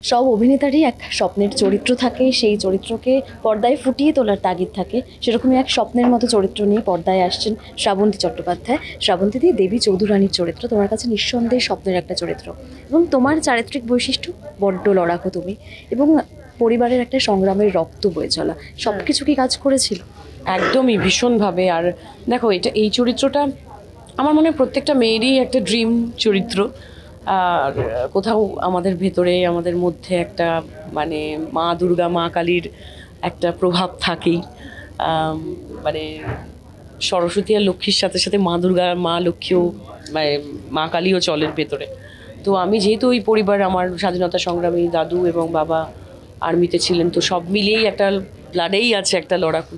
সব অভিনেতারই এক স্বপ্নের চরিত্র থাকে, সেই চরিত্রকে পর্দায় ফুটিয়ে তোলার তাগিদ থাকে। সেরকমই এক স্বপ্নের মতো চরিত্র নিয়ে পর্দায় আসছেন শ্রাবন্তী চট্টোপাধ্যায়। শ্রাবন্তী দি, দেবী চৌধুরানীর চরিত্র তোমার কাছে নিঃসন্দেহে স্বপ্নের একটা চরিত্র, এবং তোমার চারিত্রিক বৈশিষ্ট্য বড্ড লড়াকো তুমি, এবং পরিবারের একটা সংগ্রামের রক্ত বয়ে চলা, সব কিছু কি কাজ করেছিল? একদমই ভীষণভাবে। আর দেখো, এই চরিত্রটা আমার মনে হয় প্রত্যেকটা মেয়েরই একটা ড্রিম চরিত্র। আর কোথাও আমাদের ভেতরে, আমাদের মধ্যে একটা মানে মা দুর্গা, মা কালীর একটা প্রভাব থাকেই। মানে সরস্বতী আর লক্ষ্মীর সাথে সাথে মা দুর্গা, মা লক্ষ্মীও, মানে মা কালীও চলের ভেতরে। তো আমি যেহেতু ওই পরিবার, আমার স্বাধীনতা সংগ্রামী দাদু এবং বাবা আর্মিতে ছিলেন, তো সব মিলিয়েই একটা ব্লাডেই আছে একটা লড়াকু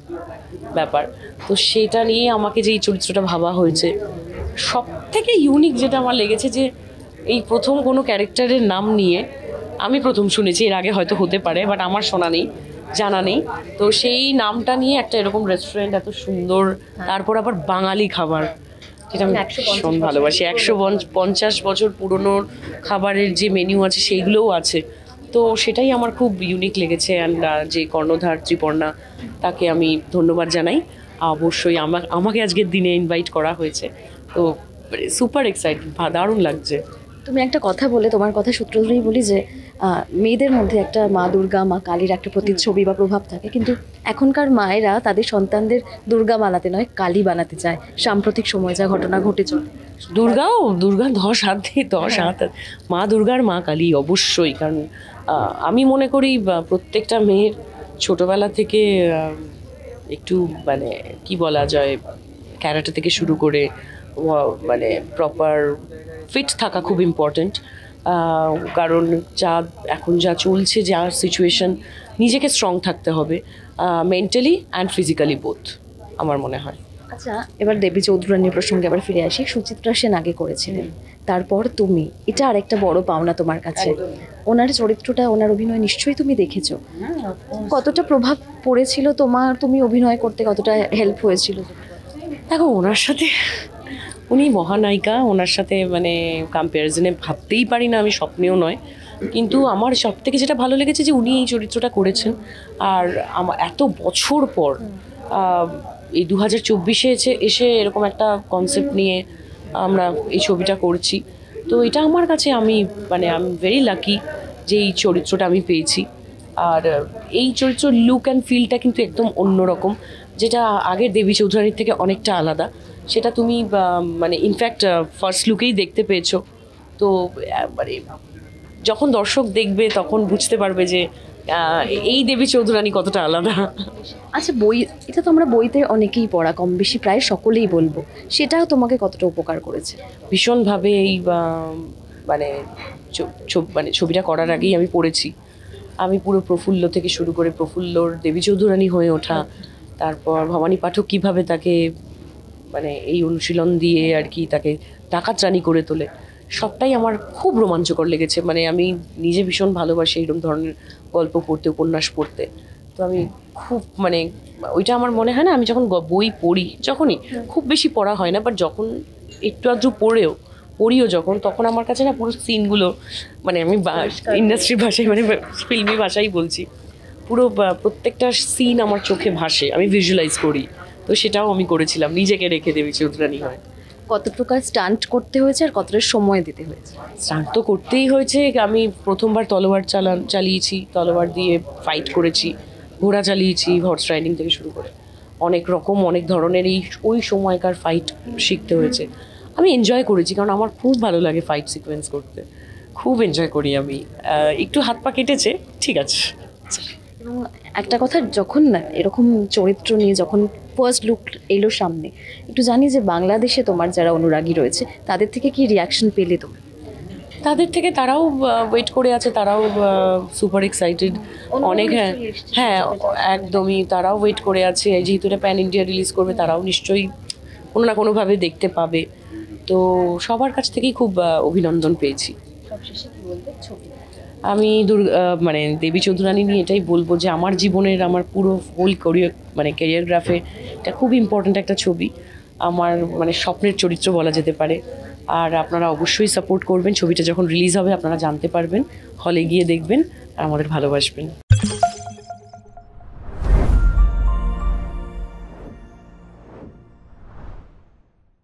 ব্যাপার। তো সেটা নিয়ে আমাকে যে এই চরিত্রটা ভাবা হয়েছে, সব থেকে ইউনিক যেটা আমার লেগেছে যে এই প্রথম কোনো ক্যারেক্টারের নাম নিয়ে আমি প্রথম শুনেছি, এর আগে হয়তো হতে পারে, বাট আমার শোনা নেই, জানা নেই। তো সেই নামটা নিয়ে একটা এরকম রেস্টুরেন্ট, এত সুন্দর, তারপর আবার বাঙালি খাবার, যেটা আমি ভীষণ ভালোবাসি। 150 বছর পুরনো খাবারের যে মেনু আছে সেইগুলোও আছে। তো সেটাই আমার খুব ইউনিক লেগেছে। অ্যান্ড যে কর্ণধার ত্রিপর্ণা, তাকে আমি ধন্যবাদ জানাই। অবশ্যই আমাকে আজকের দিনে ইনভাইট করা হয়েছে, তো সুপার এক্সাইটেড, দারুণ লাগছে। তুমি একটা কথা বলে, তোমার কথা সূত্র ধরেই বলি যে মেয়েদের মধ্যে একটা মা দুর্গা, মা কালীর একটা প্রতিচ্ছবি বা প্রভাব থাকে, কিন্তু এখনকার মায়েরা তাদের সন্তানদের দুর্গা বানাতে নয়, কালী বানাতে চায়। সাম্প্রতিক সময়ে যা ঘটনা ঘটে চলে, দুর্গা 10 হাত দিয়ে 10 হাত, মা দুর্গার মা কালী অবশ্যই। কারণ আমি মনে করি প্রত্যেকটা মেয়ের ছোটবেলা থেকে একটু মানে কি বলা যায়, ক্যারাটে থেকে শুরু করে মানে প্রপার ফিট থাকা খুব ইম্পর্ট্যান্ট। কারণ এখন যা চলছে, যা সিচুয়েশন, নিজেকে স্ট্রং থাকতে হবে, মেন্টালি অ্যান্ড ফিজিক্যালি বোথ, আমার মনে হয়। আচ্ছা, এবার দেবী চৌধুরানীর প্রসঙ্গে আবার ফিরে আসি। সুচিত্রা সেন আগে করেছিলেন, তারপর তুমি, এটা আরেকটা বড় পাওনা তোমার কাছে। ওনার চরিত্রটা, ওনার অভিনয় নিশ্চয়ই তুমি দেখেছো, কতটা প্রভাব পড়েছিল তোমার, তুমি অভিনয় করতে কতটা হেল্প হয়েছিল? দেখো, ওনার সাথে, উনি মহানায়িকা, ওনার সাথে মানে কম্প্যারিজনে ভাবতেই পারি না, আমি স্বপ্নেও নয়। কিন্তু আমার সব থেকে যেটা ভালো লেগেছে যে উনি এই চরিত্রটা করেছেন। আর আমার এত বছর পর এই 2024-এ এসে এরকম একটা কনসেপ্ট নিয়ে আমরা এই ছবিটা করছি। তো এটা আমার কাছে, আমি ভেরি লাকি যে এই চরিত্রটা আমি পেয়েছি। আর এই চরিত্রের লুক অ্যান্ড ফিলটা কিন্তু একদম অন্যরকম, যেটা আগের দেবী চৌধুরানীর থেকে অনেকটা আলাদা। সেটা তুমি মানে ইনফ্যাক্ট ফার্স্ট লুকেই দেখতে পেয়েছো। তো মানে যখন দর্শক দেখবে তখন বুঝতে পারবে যে এই দেবী চৌধুরানী কতটা আলাদা। আচ্ছা, এটা তো আমরা বইতে অনেকেই পড়া, কম বেশি প্রায় সকলেই বলবো, সেটাও তোমাকে কতটা উপকার করেছে? ভীষণভাবে। এই মানে মানে ছবিটা করার আগেই আমি পড়েছি। আমি পুরো প্রফুল্ল থেকে শুরু করে প্রফুল্লর দেবী চৌধুরানী হয়ে ওঠা, তারপর ভবানী পাঠক কীভাবে তাকে মানে এই অনুশীলন দিয়ে আর কি তাকে ডাকাত রানী করে তোলে, সবটাই আমার খুব রোমাঞ্চকর লেগেছে। মানে আমি নিজে ভীষণ ভালোবাসি এইরকম ধরনের গল্প পড়তে, উপন্যাস পড়তে। তো আমি খুব মানে ওইটা আমার মনে হয় না, আমি যখন বই পড়ি, যখনই, খুব বেশি পড়া হয় না, বাট যখন একটু আধটু পড়িও যখন, তখন আমার কাছে না পুরো সিনগুলো, মানে আমি ইন্ডাস্ট্রির ভাষায়, মানে ফিল্মি ভাষাই বলছি, পুরো প্রত্যেকটা সিন আমার চোখে ভাসে, আমি ভিজুয়ালাইজ করি। তো সেটাও আমি করেছিলাম, নিজেকে রেখে দেবী চৌধুরানী হয়। কত প্রকার স্টান্ট করতে হয়েছে আর কতটা সময় দিতে হয়েছে? স্টান্ট তো করতেই হয়েছে। আমি প্রথমবার তলোয়ার চালিয়েছি, তলোয়ার দিয়ে ফাইট করেছি, ঘোড়া চালিয়েছি, হর্স রাইডিং থেকে শুরু করে অনেক ধরনের ওই সময়কার ফাইট শিখতে হয়েছে। আমি এনজয় করেছি, কারণ আমার খুব ভালো লাগে ফাইট সিকোয়েন্স করতে, খুব এনজয় করি আমি। একটু হাত পা কেটেছে, ঠিক আছে। এবং একটা কথা, যখন না এরকম চরিত্র নিয়ে যখন ফার্স্ট লুক এলো সামনে, একটু জানি যে বাংলাদেশে তোমার যারা অনুরাগী রয়েছে তাদের থেকে কি রিয়াকশন পেলে তুমি? তাদের থেকে তারাও ওয়েট করে আছে, তারাও সুপার এক্সাইটেড অনেক। হ্যাঁ, একদমই, তারাও ওয়েট করে আছে। যেহেতু এটা প্যান ইন্ডিয়া রিলিজ করবে, তারাও নিশ্চয়ই কোনো না কোনোভাবে দেখতে পাবে। তো সবার কাছ থেকেই খুব অভিনন্দন পেয়েছি। আমি মানে দেবী চৌধুরানী নিয়ে এটাই বলবো যে আমার জীবনের, আমার পুরো হোল ক্যারিয়ারগ্রাফে এটা খুব ইম্পর্ট্যান্ট একটা ছবি। আমার মানে স্বপ্নের চরিত্র বলা যেতে পারে। আর আপনারা অবশ্যই সাপোর্ট করবেন, ছবিটা যখন রিলিজ হবে আপনারা জানতে পারবেন, হলে গিয়ে দেখবেন আর আমাদের ভালোবাসবেন।